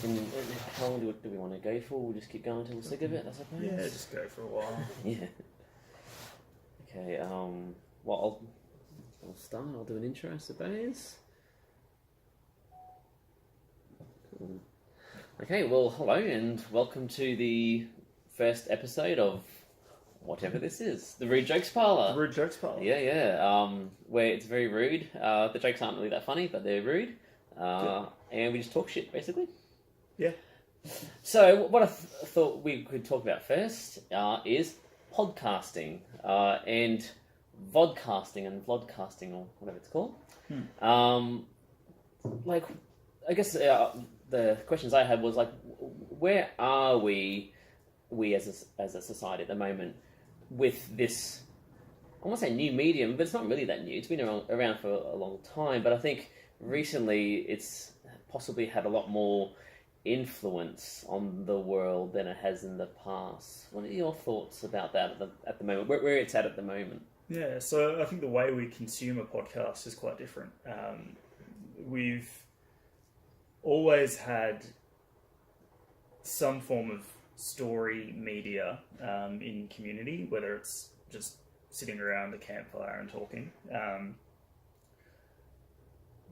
And how long do we want to go for? We'll just keep going until we're sick of it, I suppose. Yeah, just go for a while. Yeah. Okay. Well, I'll start. I'll do an intro, I suppose. Cool. Okay. Well, hello and welcome to the first episode of whatever this is, the Rude Jokes Parlour. The Rude Jokes Parlour. Yeah. Where it's very rude. The jokes aren't really that funny, but they're rude. And we just talk shit, basically. Yeah. So what I thought we could talk about first is podcasting and vodcasting and vlodcasting or whatever it's called. I guess the questions I had was like, where are we as a society at the moment with this? I want to say new medium, but it's not really that new. It's been around for a long time, but I think recently it's possibly had a lot more influence on the world than it has in the past. What are your thoughts about that at the moment? Where it's at the moment? Yeah, so I think the way we consume a podcast is quite different. We've always had some form of story media in community, whether it's just sitting around a campfire and talking.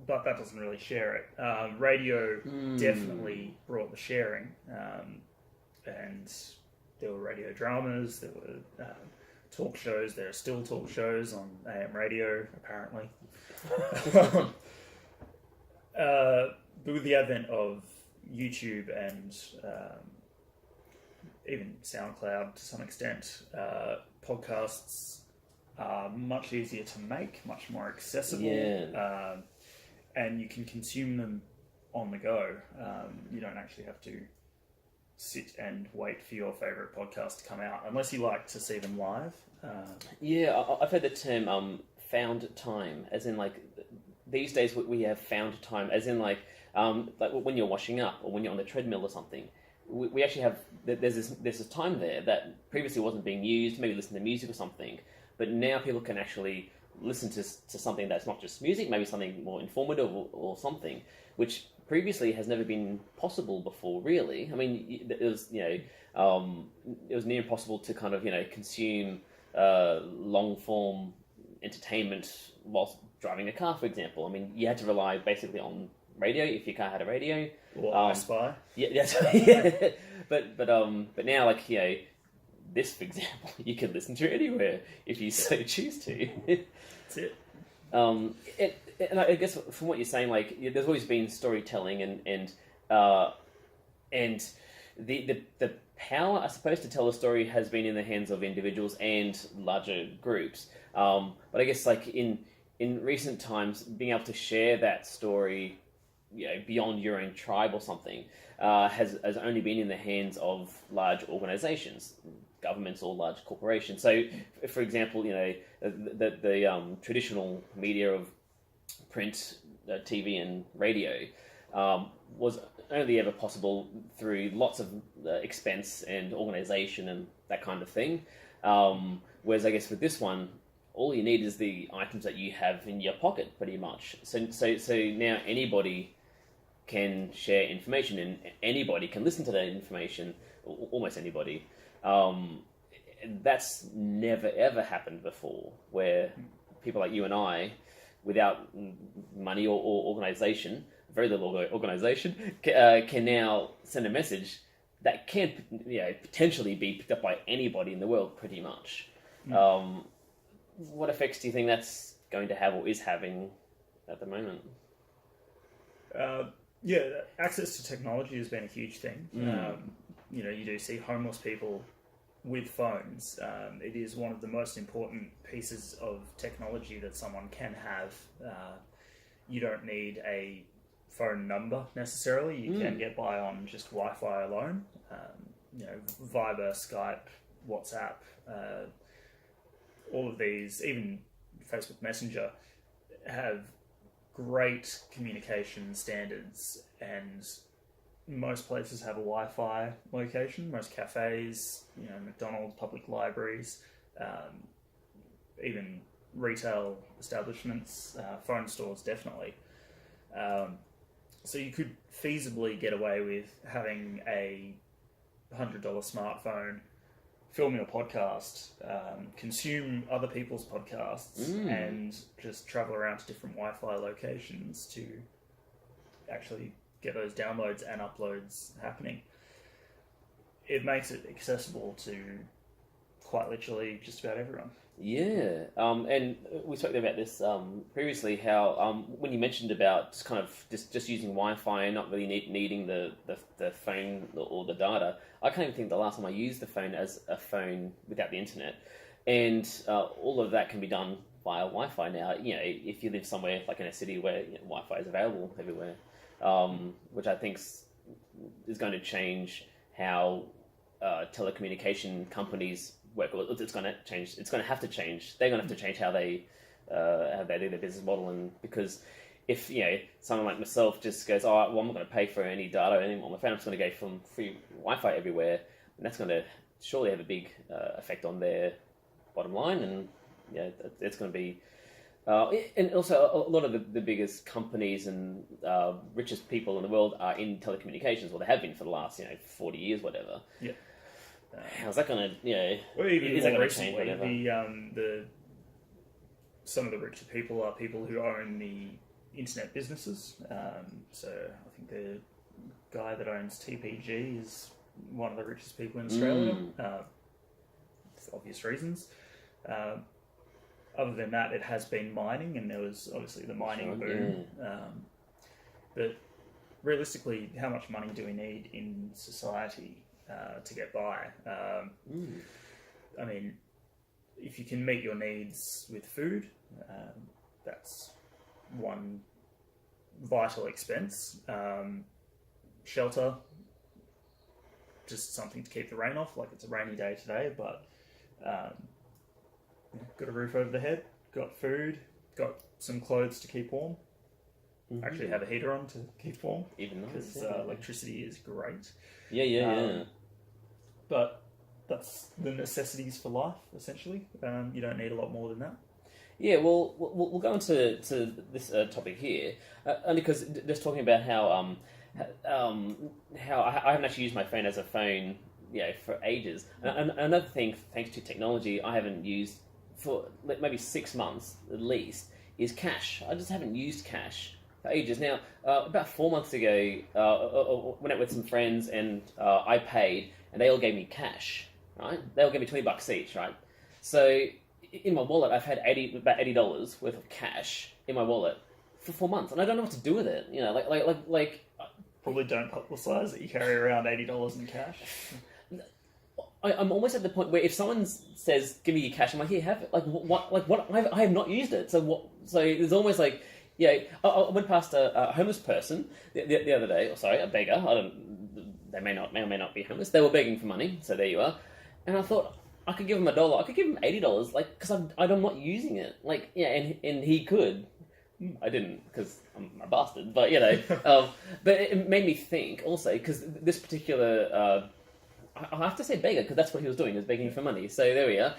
But that doesn't really share it. Radio definitely brought the sharing, and there were radio dramas, there were talk shows, there are still talk shows on AM radio, apparently. But with the advent of YouTube and even SoundCloud to some extent, podcasts are much easier to make, much more accessible. Yeah. And you can consume them on the go. You don't actually have to sit and wait for your favourite podcast to come out, unless you like to see them live. I've heard the term found time, as in like these days we have found time, as in like when you're washing up or when you're on the treadmill or something. We actually have, there's this time there that previously wasn't being used, maybe listen to music or something, but now people can actually listen to something that's not just music, maybe something more informative or something, which previously has never been possible before, really. I mean, it was, it was near impossible to kind of, consume long-form entertainment whilst driving a car, for example. I mean, you had to rely basically on radio if your car had a radio. Or I Spy. Yeah. But now, like, this, for example, you can listen to anywhere if you so choose to. That's it. And I guess from what you're saying, like, there's always been storytelling and the power, I suppose, to tell a story has been in the hands of individuals and larger groups. But I guess, like, in recent times, being able to share that story, beyond your own tribe or something, has only been in the hands of large organizations, governments or large corporations. So, for example, the traditional media of print, TV and radio was only ever possible through lots of expense and organization and that kind of thing. Whereas I guess with this one, all you need is the items that you have in your pocket, pretty much. So now anybody can share information and anybody can listen to that information, almost anybody. That's never ever happened before, where people like you and I, without money or organization, very little organization, can now send a message that can potentially be picked up by anybody in the world, pretty much. What effects do you think that's going to have or is having at the moment? Access to technology has been a huge thing. You do see homeless people with phones. It is one of the most important pieces of technology that someone can have. You don't need a phone number necessarily. You can get by on just Wi-Fi alone. Viber, Skype, WhatsApp, all of these, even Facebook Messenger, have great communication standards, and most places have a Wi-Fi location. Most cafes, McDonald's, public libraries, even retail establishments, phone stores, definitely. So you could feasibly get away with having a $100 smartphone, film your podcast, consume other people's podcasts, and just travel around to different Wi-Fi locations to actually get those downloads and uploads happening. It makes it accessible to quite literally just about everyone. Yeah, and we spoke about this previously. How when you mentioned about just using Wi-Fi and not really needing the phone or the data, I can't even think the last time I used the phone as a phone without the internet, and all of that can be done via Wi-Fi now. You know, if you live somewhere like in a city where Wi-Fi is available everywhere, which I think is going to change how telecommunication companies work. It's going to change. It's going to have to change. They're going to have to change how they do their business model. And because if someone like myself just goes, oh, well, I'm not going to pay for any data anymore on my phone. I'm just going to go from free Wi-Fi everywhere, and that's going to surely have a big effect on their bottom line. And it's going to be. And also, a lot of the biggest companies and richest people in the world are in telecommunications, or they have been for the last 40 years, whatever. Yeah. How's that going to, Well, even is that more going to change, recently, whatever? Some of the richer people are people who own the internet businesses. So I think the guy that owns TPG is one of the richest people in Australia, for obvious reasons. Other than that, it has been mining, and there was obviously the mining boom. Yeah. But realistically, how much money do we need in society to get by? I mean, if you can meet your needs with food, that's one vital expense. Shelter, just something to keep the rain off, like it's a rainy day today, but got a roof over the head, got food, got some clothes to keep warm. Actually have a heater on to keep warm, Even because electricity is great. Yeah. But that's the necessities for life, essentially. You don't need a lot more than that. Yeah, well, we'll go into this topic here, only because just talking about how I haven't actually used my phone as a phone, for ages. And another thing, thanks to technology, I haven't used for maybe 6 months at least is cash. I just haven't used cash for ages. Now, about 4 months ago, went out with some friends and I paid, and they all gave me cash. Right? They all gave me $20 each. Right? So in my wallet, I've had about $80 worth of cash in my wallet for 4 months, and I don't know what to do with it. Like. Probably don't publicise that you carry around $80 in cash. I'm almost at the point where if someone says, "Give me your cash," I'm like, "Here, have it." Like what? I have not used it. So what? So there's almost like, I went past a homeless person the other day. Or sorry, a beggar. I don't. They may or may not be homeless. They were begging for money. So there you are. And I thought I could give him $1. I could give him $80. Like, because I'm not using it. Like, and he could. I didn't, because I'm a bastard. But but it made me think also, because this particular. I have to say beggar, because that's what he was doing, he was begging for money. So there we are.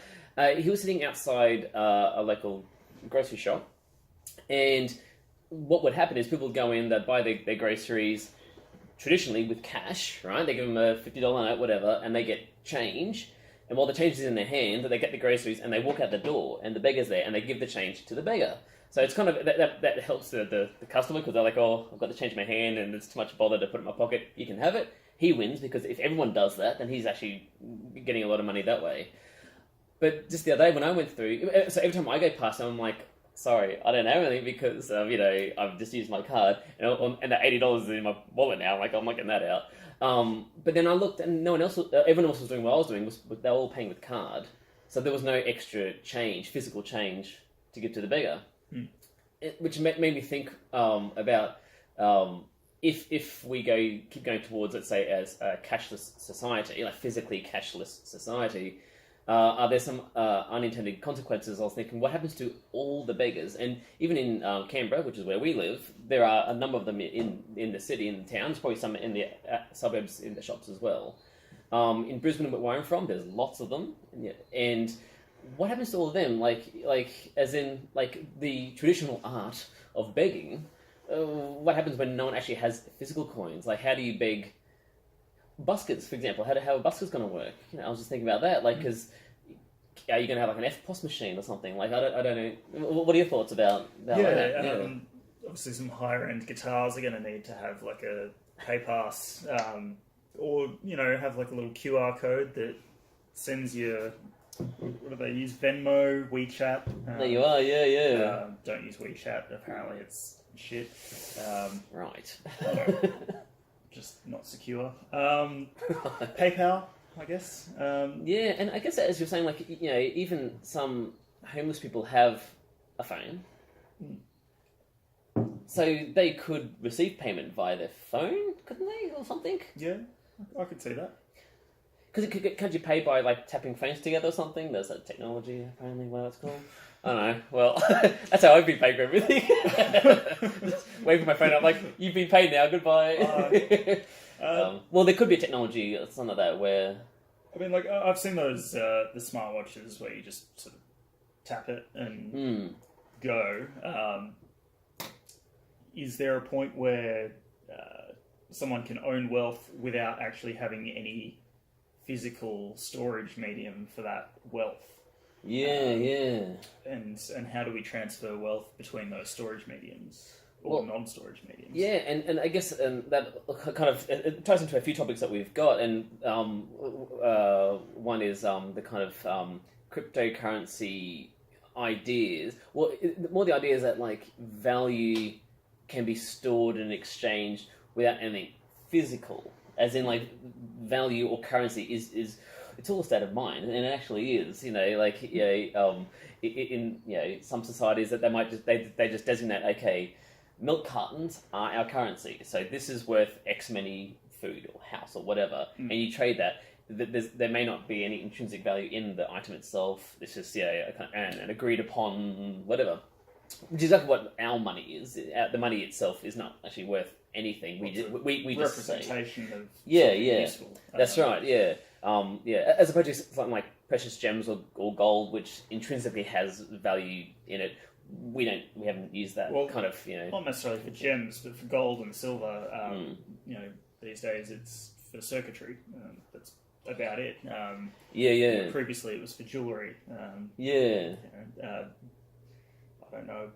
He was sitting outside a local grocery shop, and what would happen is people would go in, they'd buy their groceries, traditionally with cash, right? They give them a $50 note, whatever, and they get change, and while the change is in their hand, they get the groceries, and they walk out the door, and the beggar's there, and they give the change to the beggar. So it's kind of, that helps the customer, because they're like, oh, I've got the change in my hand, and it's too much bother to put it in my pocket. You can have it. He wins, because if everyone does that, then he's actually getting a lot of money that way. But just the other day when I went through, so every time I go past him, I'm like, sorry, I don't have anything, because I've just used my card, and that $80 is in my wallet now. I'm like, I'm not getting that out. But then I looked, and everyone else was doing what I was doing. They were all paying with card, so there was no extra change, physical change, to give to the beggar, which made me think about. If we keep going towards, let's say, as a cashless society, like physically cashless society, are there some unintended consequences? I was thinking, what happens to all the beggars? And even in Canberra, which is where we live, there are a number of them in the city, in the towns, probably some in the suburbs, in the shops as well. In Brisbane, where I'm from, there's lots of them. And what happens to all of them? Like as in, like, the traditional art of begging, what happens when no one actually has physical coins? Like, how do you beg buskers, for example? How are buskers going to work? I was just thinking about that. Like, because are you going to have like an FPOS machine or something? Like, I don't know. What are your thoughts about that? Obviously some higher end guitars are going to need to have like a pay pass, or have like a little QR code that sends you. What do they use? Venmo, WeChat. There you are. Yeah. Don't use WeChat. Apparently, it's shit. Right. Just not secure. PayPal, I guess. Yeah, and I guess as you're saying, like even some homeless people have a phone. So they could receive payment via their phone, couldn't they, or something? Yeah, I could see that. Because can't you pay by like tapping phones together or something? There's that technology, apparently, what it's called. I don't know. Well, that's how I've been paid for everything. Just waving my phone up like, you've been paid now, goodbye. Well, there could be a technology or something like that where... I mean, like, I've seen those, the smartwatches where you just sort of tap it and go. Is there a point where someone can own wealth without actually having any physical storage medium for that wealth? Yeah. And how do we transfer wealth between those storage mediums or non-storage mediums? Yeah, and I guess that kind of it ties into a few topics that we've got, and one is the kind of cryptocurrency ideas. Well, more the idea is that like value can be stored and exchanged without anything physical, as in like value or currency is it's all a state of mind, and it actually is. In some societies that they just designate, okay, milk cartons are our currency, so this is worth X many food or house or whatever, and you trade that. There may not be any intrinsic value in the item itself. It's just an agreed upon whatever. Which is exactly what our money is. The money itself is not actually worth anything. We just say representation of useful. That's right. Yeah. As opposed to something like precious gems or gold, which intrinsically has value in it. We haven't used that kind of not necessarily for gems, but for gold and silver. These days it's for circuitry. That's about it. Previously it was for jewellery. I don't know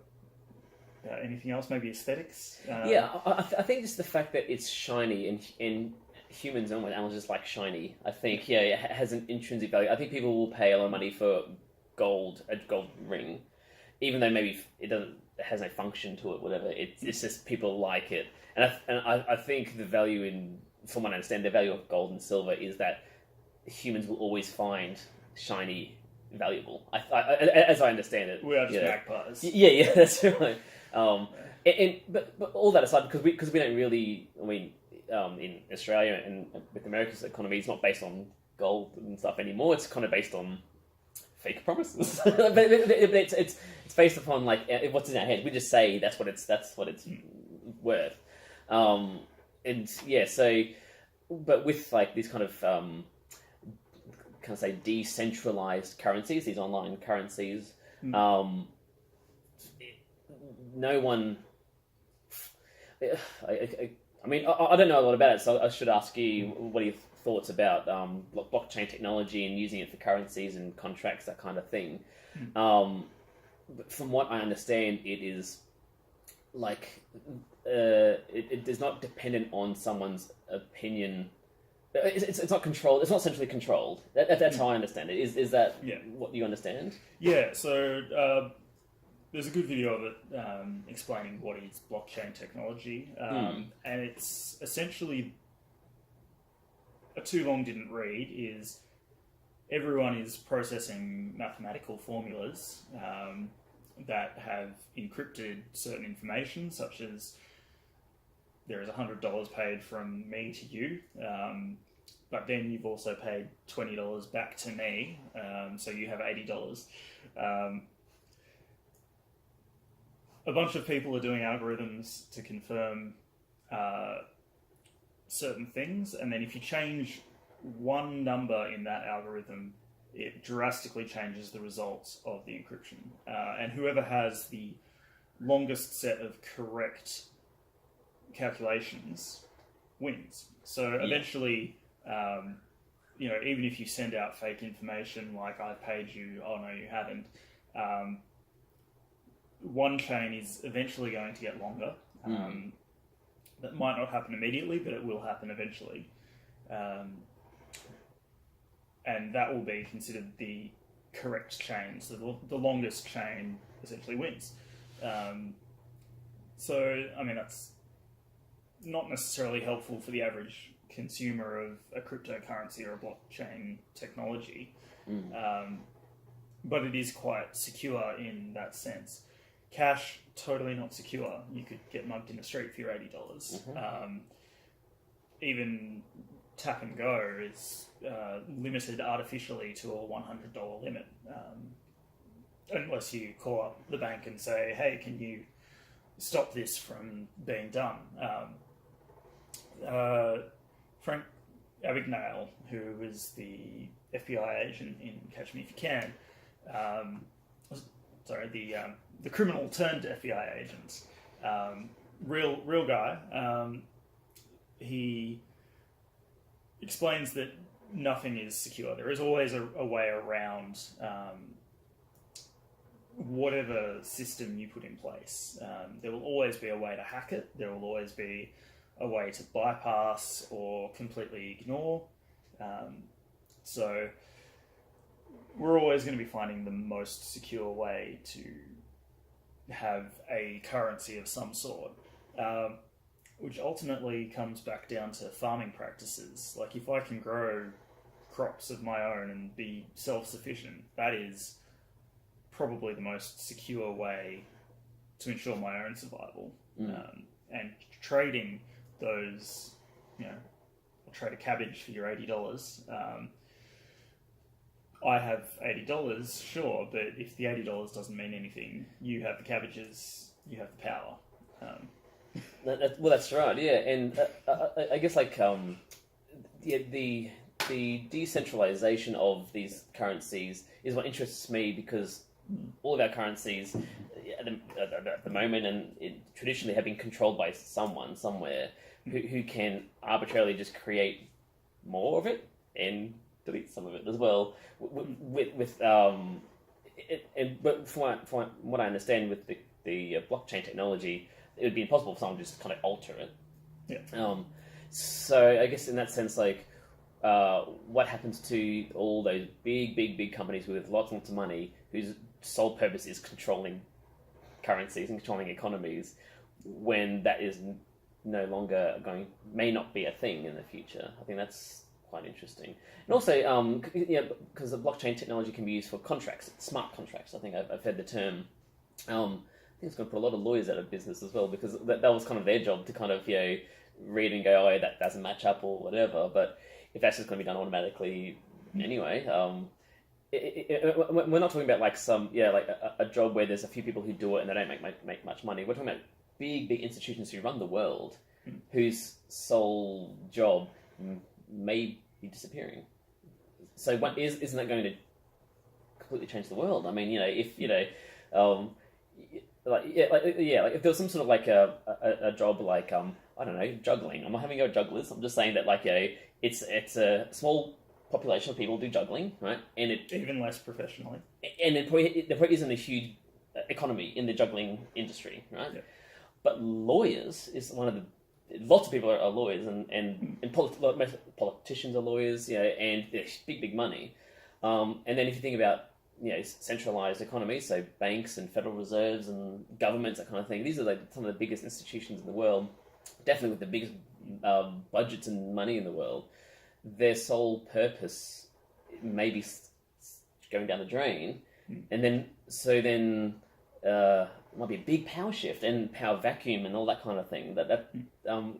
about anything else. Maybe aesthetics. I think just the fact that it's shiny and humans and animals just like shiny. I think it has an intrinsic value. I think people will pay a lot of money for a gold ring, even though maybe it has no function to it. Whatever. It's just people like it, and I think the value from what I understand, the value of gold and silver is that humans will always find shiny valuable. As I understand it, we are just magpies. Yeah, that's right. But all that aside, because we don't really, in Australia and with America's economy, it's not based on gold and stuff anymore. It's kind of based on fake promises. but it's based upon like what's in our head. We just say that's what it's worth. But with like these kind of decentralized currencies, these online currencies, no one. I don't know a lot about it, so I should ask you what are your thoughts about blockchain technology and using it for currencies and contracts, that kind of thing. But from what I understand, it is like it is not dependent on someone's opinion. It's not controlled. It's not centrally controlled. That's how I understand it. Is that what you understand? Yeah. So there's a good video of it explaining what is blockchain technology, and it's essentially a too long didn't read. Is everyone is processing mathematical formulas that have encrypted certain information, such as there is $100 paid from me to you. But then you've also paid $20 back to me, so you have $80. A bunch of people are doing algorithms to confirm certain things, and then if you change one number in that algorithm, it drastically changes the results of the encryption. And whoever has the longest set of correct calculations wins. So eventually, even if you send out fake information like "I paid you," oh no, you haven't. One chain is eventually going to get longer. That might not happen immediately, but it will happen eventually. And that will be considered the correct chain. So the longest chain essentially wins. That's not necessarily helpful for the average consumer of a cryptocurrency or a blockchain technology. But it is quite secure in that sense. Cash, totally not secure. You could get mugged in the street for your $80. Even tap and go is limited artificially to a $100 limit. Unless you call up the bank and say, hey, can you stop this from being done? Frank Abagnale, who was the FBI agent in Catch Me If You Can, the criminal turned FBI agent, real guy. He explains that nothing is secure. There is always a way around whatever system you put in place. There will always be a way to hack it. There will always be a way to bypass or completely ignore. So we're always going to be finding the most secure way to have a currency of some sort, which ultimately comes back down to farming practices. Like, if I can grow crops of my own and be self-sufficient, that is probably the most secure way to ensure my own survival. And trading those, I'll trade a cabbage for your $80. I have $80, sure, but if the $80 doesn't mean anything, you have the cabbages, you have the power. Well, that's right, yeah. And I guess the decentralization of these currencies is what interests me, because all of our currencies at the moment and traditionally have been controlled by someone somewhere who can arbitrarily just create more of it and delete some of it as well. But from what I understand with the blockchain technology, it would be impossible for someone to just kind of alter it. Yeah. So I guess in that sense, what happens to all those big companies with lots and lots of money whose sole purpose is controlling currencies and controlling economies, when that is no longer may not be a thing in the future? I think that's quite interesting. And also, because the blockchain technology can be used for contracts, smart contracts. I think I've heard the term. I think it's going to put a lot of lawyers out of business as well, because that was kind of their job to kind of read and go, oh, that doesn't match up or whatever. But if that's just going to be done automatically anyway, we're not talking about a job where there's a few people who do it and they don't make much money. We're talking about big institutions who run the world, whose sole job may be disappearing. So isn't that going to completely change the world? I mean, if if there was some sort of a job like I don't know, juggling. I'm not having a go at jugglers. I'm just saying that it's a small population of people do juggling, right? And it Even less professionally. And there probably isn't a huge economy in the juggling industry, right? Yeah. But lawyers is one of the lots of people are lawyers, and most politicians are lawyers, and there's big money. And then if you think about centralized economies, so banks and federal reserves and governments, that kind of thing, these are some of the biggest institutions in the world, definitely with the biggest budgets and money in the world. Their sole purpose may be going down the drain, and then it might be a big power shift and power vacuum and all that kind of thing.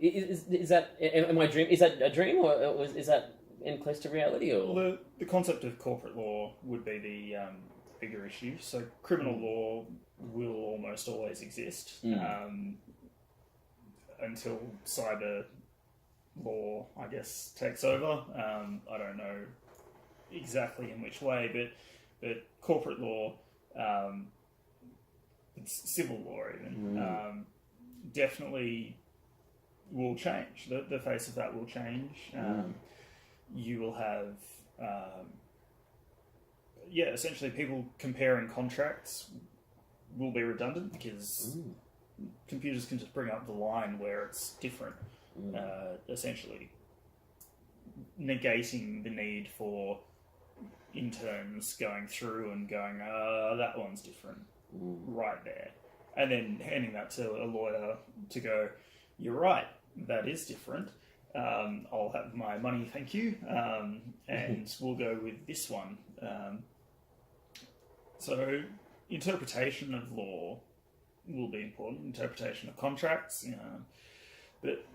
Is that am I dream? Is that a dream, or is that in close to reality? Or well, the concept of corporate law would be the bigger issue. So criminal law will almost always exist until cyber law, I guess, takes over. I don't know exactly in which way, but corporate law. It's civil law even. Definitely will change. The face of that will change. You will have, essentially people comparing contracts will be redundant because computers can just bring up the line where it's different, essentially negating the need for interns going through and going, that one's different right there. And then handing that to a lawyer to go, you're right, that is different. I'll have my money, thank you. And we'll go with this one. So interpretation of law will be important, interpretation of contracts, but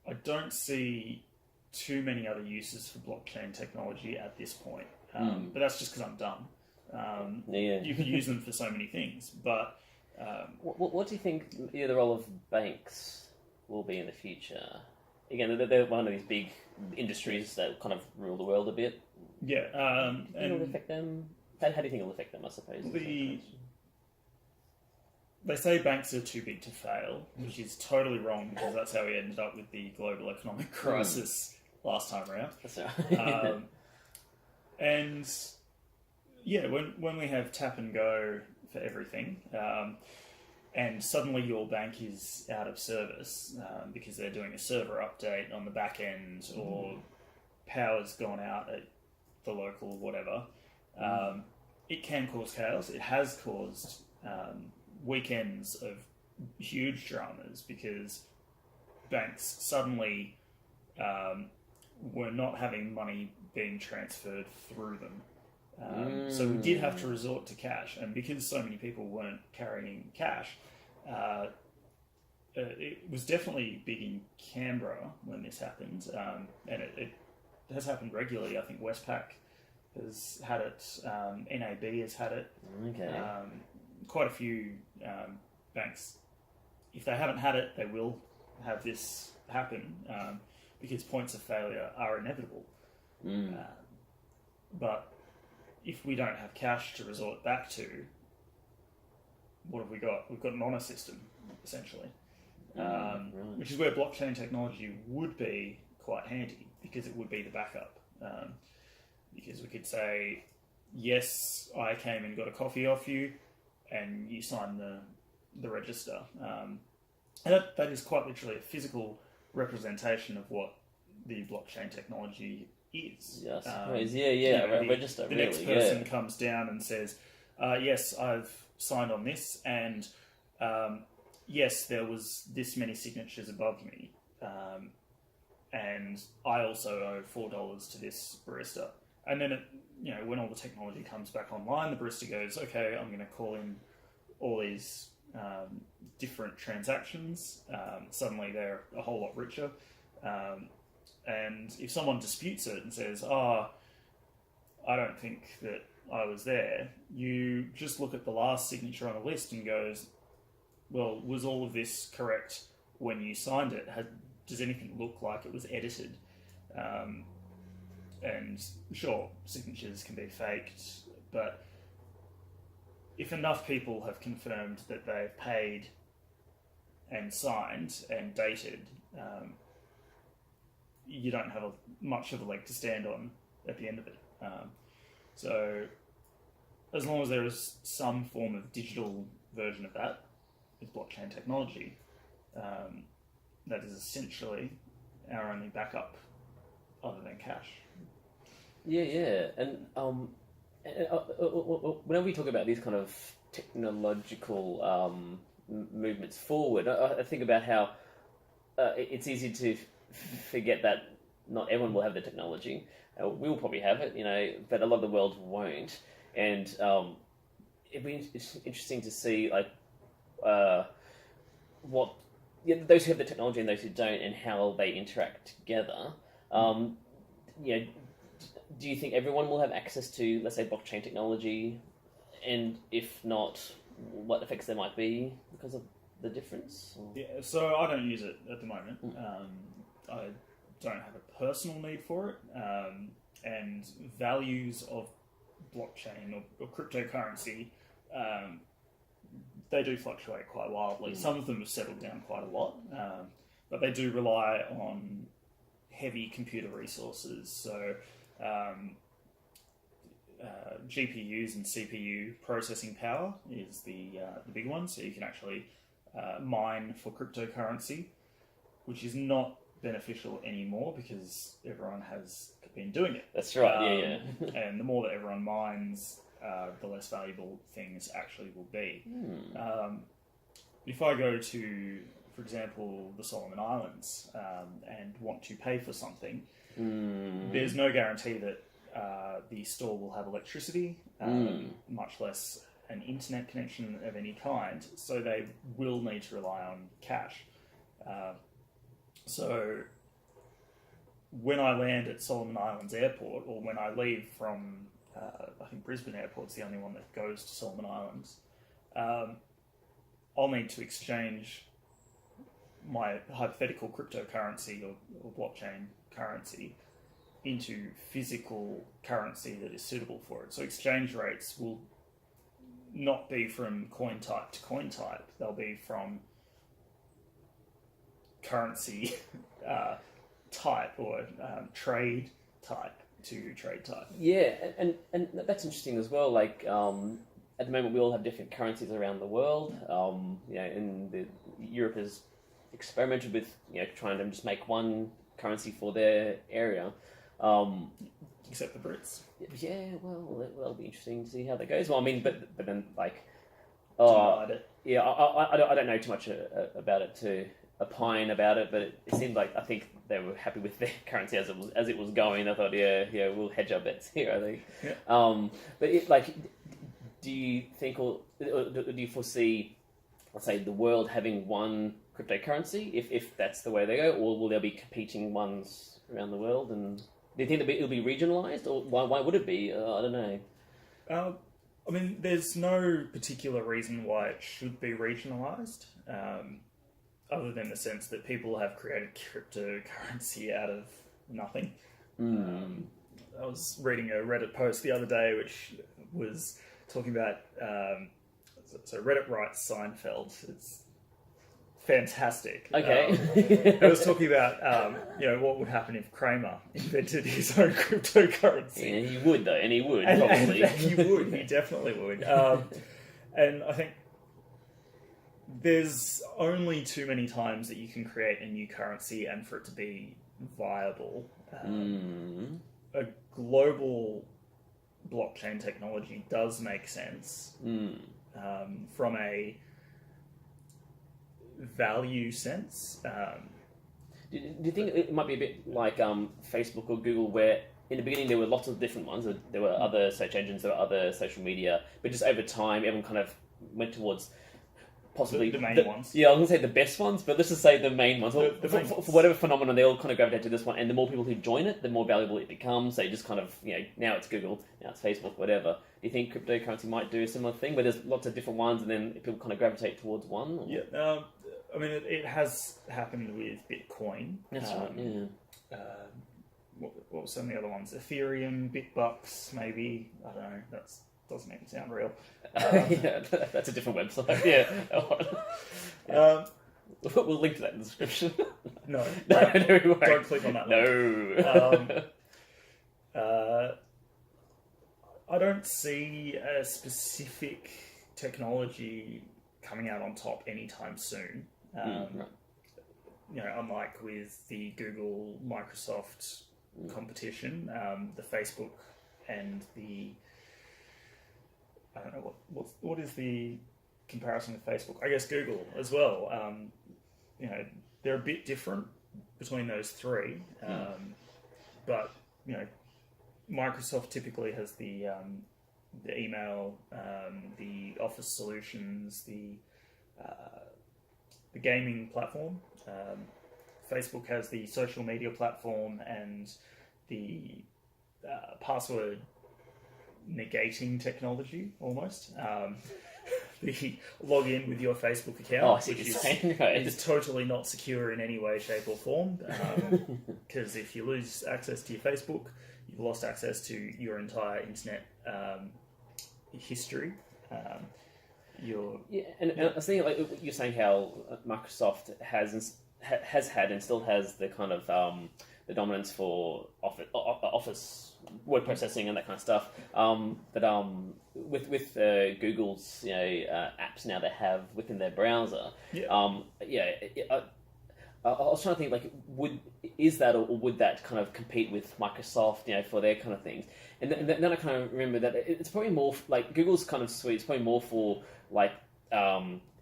I don't see too many other uses for blockchain technology at this point. But that's just because I'm dumb. You can use them for so many things, but... what do you think the role of banks will be in the future? Again, they're one of these big industries that kind of rule the world a bit. Yeah. It'll affect them. How do you think it'll affect them, I suppose? They say banks are too big to fail, which is totally wrong because that's how we ended up with the global economic crisis last time around. That's right. And yeah, when we have tap and go for everything, and suddenly your bank is out of service because they're doing a server update on the back end or power's gone out at the local whatever, it can cause chaos. It has caused weekends of huge dramas because banks suddenly were not having money being transferred through them. So we did have to resort to cash, and because so many people weren't carrying cash, it was definitely big in Canberra when this happened, and it has happened regularly. I think Westpac has had it, NAB has had it. Okay. Quite a few banks, if they haven't had it, they will have this happen because points of failure are inevitable. But if we don't have cash to resort back to, what have we got? We've got an honour system, essentially, Right. which is where blockchain technology would be quite handy because it would be the backup. Because we could say, yes, I came and got a coffee off you, and you signed the register. And that is quite literally a physical representation of what the blockchain technology is. Yes, a register. The next person comes down and says, yes, I've signed on this, and yes, there was this many signatures above me, and I also owe $4 to this barista. And then, when all the technology comes back online, the barista goes, okay, I'm going to call in all these different transactions. Suddenly they're a whole lot richer. And if someone disputes it and says, I don't think that I was there, you just look at the last signature on the list and goes, well, was all of this correct when you signed it? Does anything look like it was edited? And sure, signatures can be faked, but if enough people have confirmed that they've paid and signed and dated, you don't have much of a leg to stand on at the end of it. So as long as there is some form of digital version of that with blockchain technology, that is essentially our only backup other than cash. Yeah. And whenever we talk about these kind of technological movements forward, I think about how it's easy to forget that not everyone will have the technology. We'll probably have it, but a lot of the world won't. And it'd be interesting to see what those who have the technology and those who don't, and how they interact together. Do you think everyone will have access to, let's say, blockchain technology? And if not, what effects there might be because of the difference? Yeah, so I don't use it at the moment. I don't have a personal need for it. And values of blockchain or cryptocurrency, they do fluctuate quite wildly. Some of them have settled down quite a lot. but they do rely on heavy computer resources. So GPUs and CPU processing power is the big one. So you can actually mine for cryptocurrency, which is not beneficial anymore because everyone has been doing it. That's right. Yeah. And the more that everyone mines, the less valuable things actually will be. If I go to, for example, the Solomon Islands and want to pay for something, there's no guarantee that the store will have electricity, much less an internet connection of any kind, so they will need to rely on cash. So when I land at Solomon Islands Airport, or when I leave from, I think Brisbane Airport's the only one that goes to Solomon Islands, I'll need to exchange my hypothetical cryptocurrency or blockchain currency into physical currency that is suitable for it. So exchange rates will not be from coin type to coin type. They'll be from currency type or trade type to trade type. Yeah, and that's interesting as well. Like at the moment, we all have different currencies around the world. And Europe has experimented with trying to just make one currency for their area. Except the Brits. Yeah, well, that'll be interesting to see how that goes. Well, I mean, but then like, yeah, I don't know too much about it to opine about it, but it seemed like I think they were happy with their currency as it was going. I thought, yeah, we'll hedge our bets here. I think. Yeah. But do you think, or do you foresee, let's say, the world having one cryptocurrency, if that's the way they go, or will there be competing ones around the world? And do you think it'll be regionalised, or why would it be? I don't know. I mean, there's no particular reason why it should be regionalised, other than the sense that people have created cryptocurrency out of nothing. I was reading a Reddit post the other day which was talking about, so Reddit writes Seinfeld. It's fantastic. Okay. It was talking about, what would happen if Kramer invented his own cryptocurrency. Yeah, he would, though, and he would, probably. And he would, he definitely would. And I think there's only too many times that you can create a new currency and for it to be viable. A global blockchain technology does make sense from a value sense. Do you think it might be a bit like Facebook or Google, where in the beginning there were lots of different ones, there were other search engines, there were other social media, but just over time everyone kind of went towards possibly the main ones. Yeah, I was going to say the best ones, but let's just say the main ones. For whatever phenomenon, they all kind of gravitate to this one, and the more people who join it, the more valuable it becomes. So you just kind of, now it's Google, now it's Facebook, whatever. Do you think cryptocurrency might do a similar thing, where there's lots of different ones, and then people kind of gravitate towards one? Or? Yeah, I mean, it has happened with Bitcoin. That's right, yeah. What were some of the other ones? Ethereum, Bitbucks, maybe. I don't know. That doesn't even sound real. Yeah, that's a different website. Yeah. We'll link to that in the description. No, no, we won't. Don't click on that. No. I don't see a specific technology coming out on top anytime soon. Right. Unlike with the Google Microsoft competition, the Facebook and the I don't know what is the comparison with Facebook. I guess Google as well. They're a bit different between those three, but Microsoft typically has the email, the Office solutions, the gaming platform. Facebook has the social media platform and the password negating technology, almost. The login with your Facebook account, which is totally not secure in any way, shape, or form. Because if you lose access to your Facebook, you've lost access to your entire internet history. And I was thinking, like you're saying, how Microsoft has had and still has the kind of the dominance for office word processing and that kind of stuff. But with Google's apps now they have within their browser, I was trying to think like is that or would that kind of compete with Microsoft for their kind of things? And then I kind of remember that it's probably more like Google's kind of suite. It's probably more for like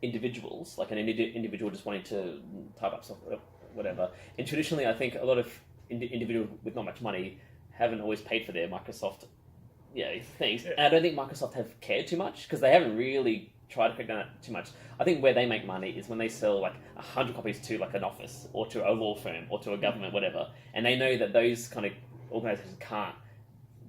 individuals, like an individual just wanting to type up software, whatever. And traditionally, I think a lot of individuals with not much money haven't always paid for their Microsoft things. Yeah. And I don't think Microsoft have cared too much because they haven't really tried to crack down too much. I think where they make money is when they sell like 100 copies to like an office or to a law firm or to a government, whatever. And they know that those kind of organizations can't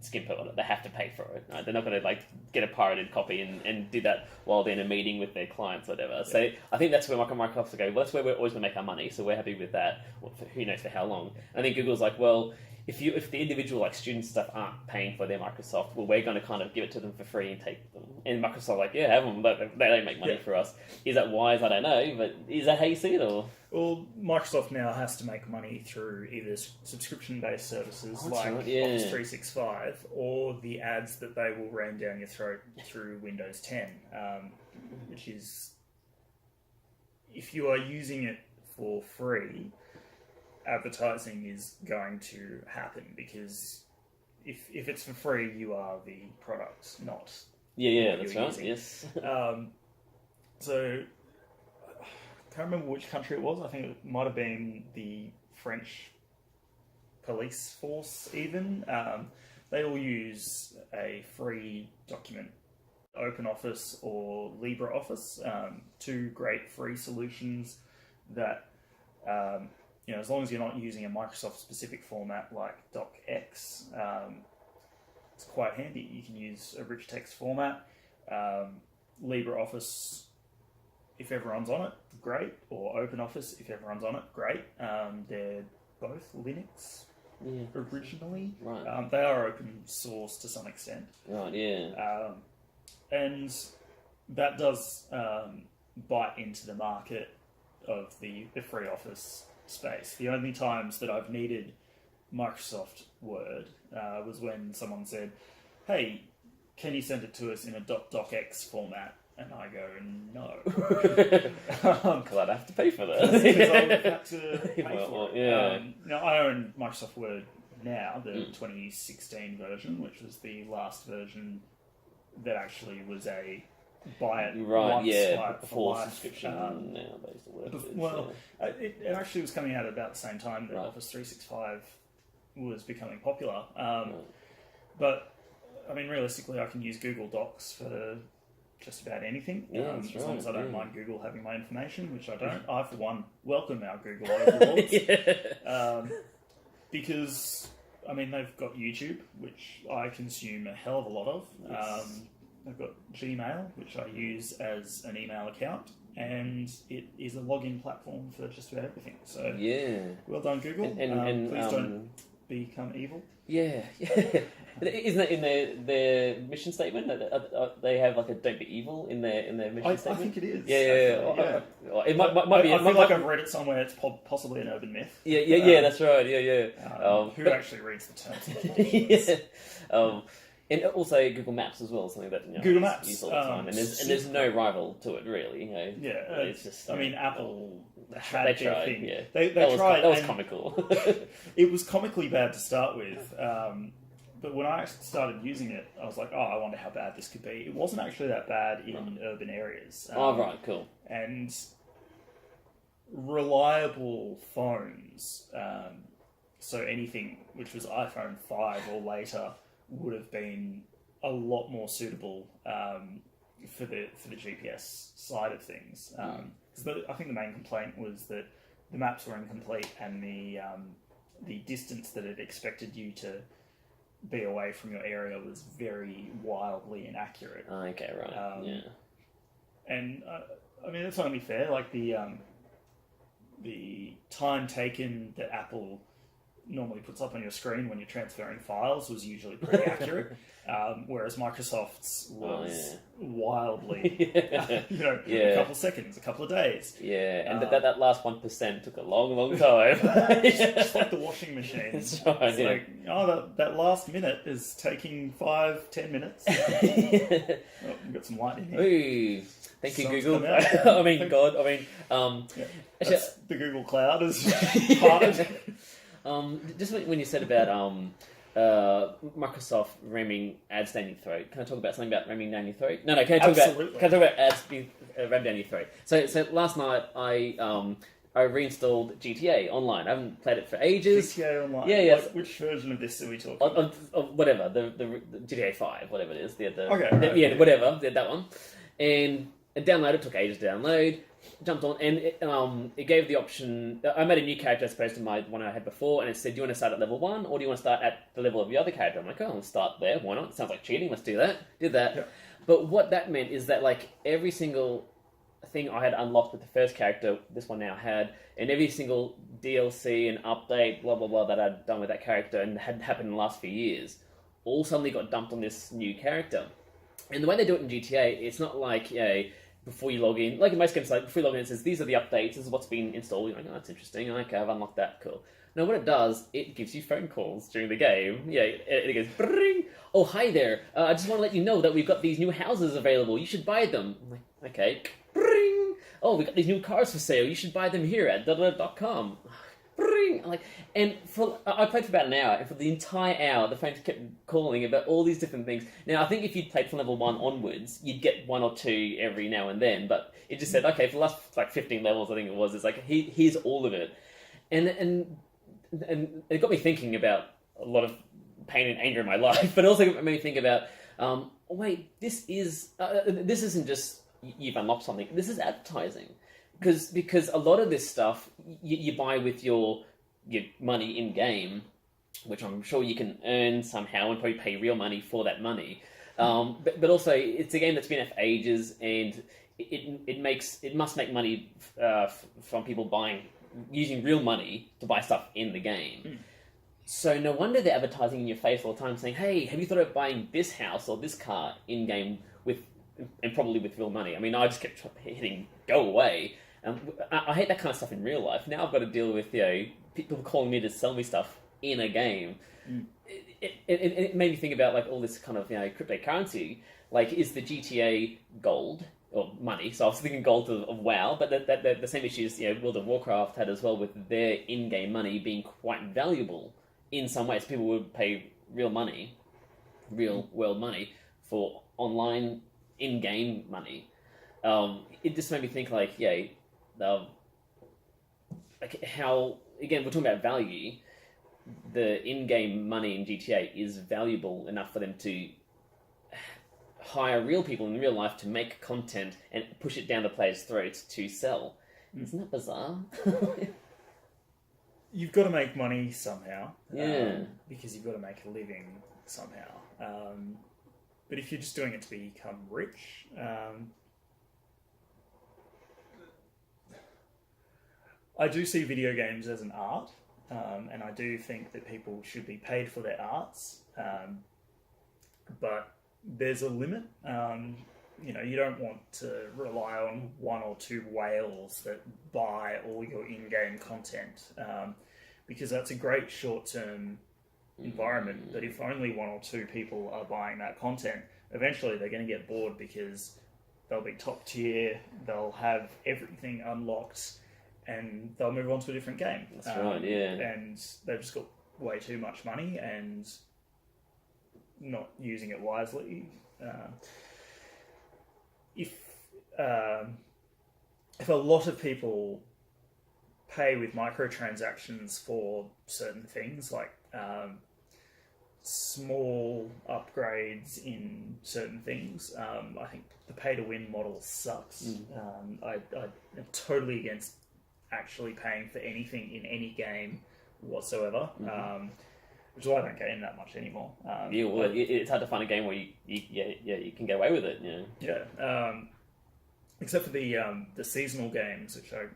skimp it on it. They have to pay for it. Right? They're not going to like get a pirated copy and do that while they're in a meeting with their clients or whatever. Yeah. So I think that's where Microsoft will go, well, that's where we're always going to make our money. So we're happy with that. Well, who knows for how long. And I think Google's like, well, if the individual like student stuff aren't paying for their Microsoft, well, we're going to kind of give it to them for free and take them. And Microsoft like, yeah, have them, but they don't make money for us. Is that wise? I don't know, but is that how you see it? Or well, Microsoft now has to make money through either subscription-based services like Office 365 or the ads that they will ram down your throat through Windows 10, which is if you are using it for free, advertising is going to happen because if it's for free, you are the product, not that's right. Using. Yes. So I can't remember which country it was. I think it might have been the French police force. Even they all use a free document, OpenOffice or LibreOffice, two great free solutions that. As long as you're not using a Microsoft-specific format like DocX, it's quite handy. You can use a rich text format. LibreOffice, if everyone's on it, great. Or OpenOffice, if everyone's on it, great. They're both Linux originally. Right. They are open source to some extent. Right, yeah. And that does bite into the market of the free Office space. The only times that I've needed Microsoft Word was when someone said, hey, can you send it to us in a .docx format? And I go, no. Because I'd have to pay for that. Because I would have to pay for it. Yeah. Now, I own Microsoft Word now, the 2016 version, which was the last version that actually was a buy it once, before subscription now based on work. It actually was coming out at about the same time that Office 365 was becoming popular. But I mean, realistically, I can use Google Docs for just about anything, as long as I don't mind Google having my information, which I don't. I, for one, welcome our Google overlords. Because I mean, they've got YouTube, which I consume a hell of a lot of. Yes. I've got Gmail, which I use as an email account, and it is a login platform for just about everything. So, well done, Google. And please don't become evil. Yeah. Isn't that in their mission statement? They have like a "Don't be evil" in their mission statement. I think it is. Yeah. It might be. I feel like I've read it somewhere. It's possibly an urban myth. Yeah. That's right. Yeah. Who actually reads the terms and conditions? And also Google Maps as well, something that Google Maps use all the time, and there's no rival to it really. It's just. I mean, Apple had their thing. Yeah, they tried. That was comical. It was comically bad to start with, but when I started using it, I was like, "Oh, I wonder how bad this could be." It wasn't actually that bad in urban areas. Right, cool. And reliable phones. So anything which was iPhone 5 or later would have been a lot more suitable for the GPS side of things. Because I think the main complaint was that the maps were incomplete and the distance that it expected you to be away from your area was very wildly inaccurate. Okay, right. And I mean, that's only fair. Like the time taken that Apple normally puts up on your screen when you're transferring files was usually pretty accurate, whereas Microsoft's was wildly, a couple of seconds, a couple of days. Yeah, and that last 1% took a long time. Just like the washing machine. That's right, it's like, that last minute is taking 5-10 minutes. We've got some light in here. Ooh. Thank you, Sun's Google. come out. God. That's the Google Cloud is parted. Just when you said about Microsoft ramming ads down your throat, can I talk about something about ramming down your throat? No. Can I talk about ads being rammed down your throat? So last night I reinstalled GTA Online. I haven't played it for ages. GTA Online. Yeah. Like, which version of this are we talking about? Whatever the GTA 5, whatever it is. Whatever. That one. And downloaded. Took ages to download. Jumped on, and it gave the option. I made a new character as opposed to my one I had before, and it said, "Do you want to start at level 1, or do you want to start at the level of the other character?" I'm like, "Oh, I'll start there. Why not? It sounds like cheating. Let's do that." Did that. Yeah. But what that meant is that like every single thing I had unlocked with the first character, this one now had, and every single DLC and update, blah blah blah, that I'd done with that character and had happened in the last few years, all suddenly got dumped on this new character. And the way they do it in GTA, it's not like before you log in, like in most games, like before you log in, it says these are the updates, this is what's been installed. You're like, oh, that's interesting. Okay, I've unlocked that. Cool. No, what it does, it gives you phone calls during the game. Yeah, it goes, bring. Oh, hi there. I just want to let you know that we've got these new houses available. You should buy them. I'm like, okay. Bring. Oh, we got these new cars for sale. You should buy them here at .com. Bring. I'm like, and I played for about an hour, and for the entire hour, the phone kept calling about all these different things. Now, I think if you'd played from level 1 onwards, you'd get 1 or 2 every now and then, but it just said, okay, for the last 15 levels, I think it was, it's like, here's all of it. And it got me thinking about a lot of pain and anger in my life, but also made me think about, wait, this isn't just you've unlocked something, this is advertising. Because a lot of this stuff you buy with your money in game, which I'm sure you can earn somehow and probably pay real money for that money. But also it's a game that's been out for ages, and it must make money from people using real money to buy stuff in the game. So no wonder they're advertising in your face all the time, saying, "Hey, have you thought about buying this house or this car in game and probably with real money?" I mean, I just kept hitting go away. I hate that kind of stuff in real life. Now I've got to deal with people calling me to sell me stuff in a game. It made me think about like all this kind of cryptocurrency. Like, is the GTA gold or money? So I was thinking gold of WoW, but the same issues World of Warcraft had as well, with their in-game money being quite valuable in some ways. People would pay real money, real world money for online in-game money. It just made me think like how, again, we're talking about value. The in-game money in GTA is valuable enough for them to hire real people in real life to make content and push it down the players' throats to sell. Isn't that bizarre? You've got to make money somehow. Yeah. Because you've got to make a living somehow. But if you're just doing it to become rich, I do see video games as an art, and I do think that people should be paid for their arts, but there's a limit. You don't want to rely on 1 or 2 whales that buy all your in-game content, because that's a great short-term environment, but if only 1 or 2 people are buying that content, eventually they're going to get bored because they'll be top tier, they'll have everything unlocked, and they'll move on to a different game. That's right, yeah. And they've just got way too much money and not using it wisely. If a lot of people pay with microtransactions for certain things, like small upgrades in certain things, I think the pay-to-win model sucks. I'm totally against actually paying for anything in any game whatsoever, which is why I don't game that much anymore. It's hard to find a game where you can get away with it. Except for the seasonal games, which I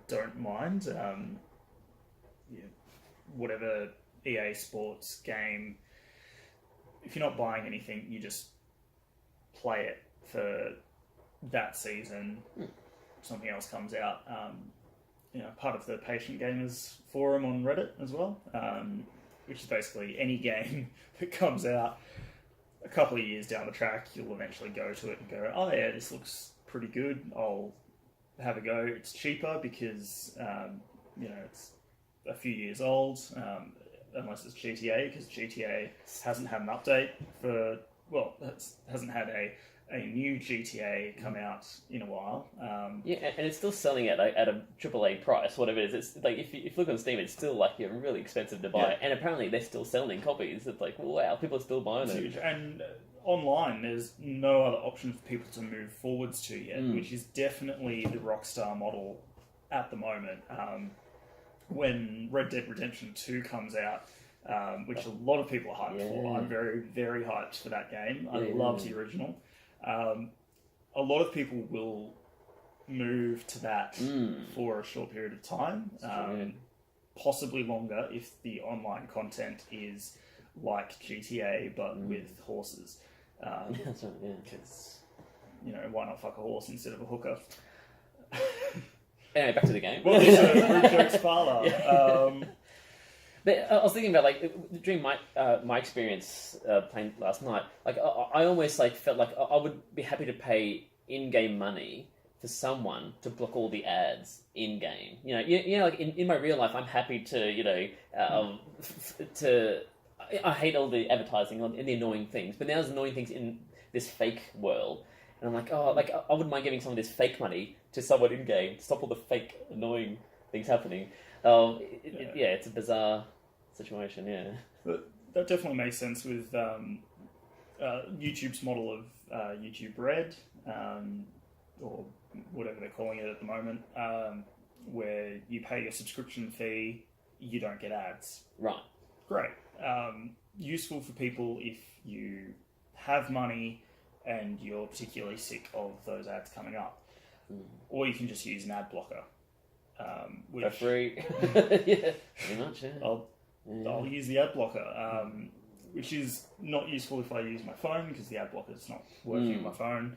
don't mind. whatever EA Sports game, if you're not buying anything, you just play it for that season. Something else comes out. Part of the Patient Gamers forum on Reddit as well, which is basically any game that comes out a couple of years down the track, you'll eventually go to it and go, oh yeah, this looks pretty good, I'll have a go. It's cheaper because, it's a few years old, unless it's GTA, because GTA hasn't had an update hasn't had a new GTA come out in a while. And it's still selling at a AAA price, whatever it is. It's like, if you look on Steam, it's still like really expensive to buy, and apparently they're still selling copies. It's like, wow, people are still buying them. Huge. And online, there's no other option for people to move forwards to yet, which is definitely the Rockstar model at the moment. When Red Dead Redemption 2 comes out, which a lot of people are hyped for, I'm very, very hyped for that game. I love the original. A lot of people will move to that for a short period of time, possibly longer if the online content is like GTA but with horses. That's right, yeah. Because, why not fuck a horse instead of a hooker? Anyway, back to the game. Well, it's a rude joke's parlour. But I was thinking about, during my experience playing last night, I almost felt like I would be happy to pay in-game money for someone to block all the ads in-game. In my real life, I'm happy to, I hate all the advertising and the annoying things, but now there's annoying things in this fake world. And I'm like, I wouldn't mind giving some of this fake money to someone in-game to stop all the fake annoying things happening. It's a bizarre situation, yeah. But that definitely makes sense with YouTube's model of YouTube Red, or whatever they're calling it at the moment, where you pay your subscription fee, you don't get ads. Right. Great. Useful for people if you have money and you're particularly sick of those ads coming up. Or you can just use an ad blocker. For free. Yeah, pretty much, yeah. I'll use the ad blocker, which is not useful if I use my phone, because the ad blocker is not working on my phone.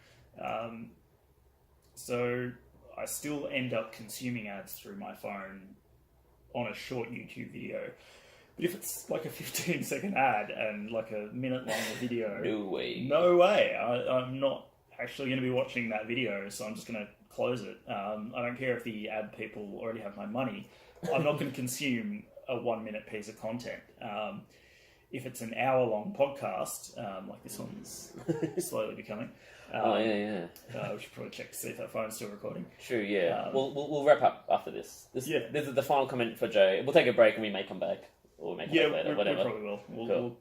So I still end up consuming ads through my phone on a short YouTube video. But if it's like a 15-second ad and like a minute-long video... No way. I'm not actually going to be watching that video, so I'm just going to close it. I don't care if the ad people already have my money. I'm not going to consume a 1-minute piece of content. If it's an hour-long podcast, like this one's slowly becoming... we should probably check to see if that phone's still recording. True, yeah. We'll wrap up after this. This is the final comment for Joe. We'll take a break and we may come back. Or make it later, whatever. We probably will. We'll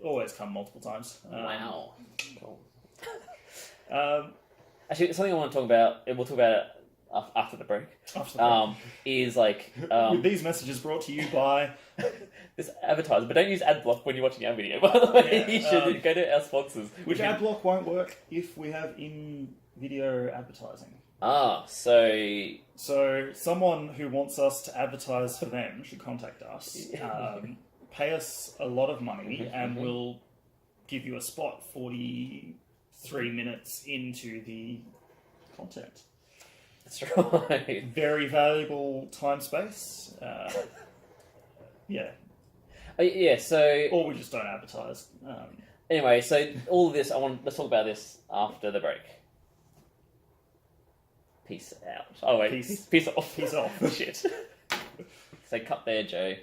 always come multiple times. Wow. Cool. Actually, something I want to talk about, and we'll talk about it after the break, is with these messages brought to you by this advertiser. But don't use AdBlock when you're watching our video, by the way. You should go to our sponsors. Which AdBlock won't work if we have in-video advertising. So someone who wants us to advertise for them should contact us, pay us a lot of money, and we'll give you a spot 43 minutes into the content. That's right. Very valuable time space. So... Or we just don't advertise. Anyway, so all of this, let's talk about this after the break. Peace out. Oh, wait. Peace off. Peace off. Shit. So cut there, Joe.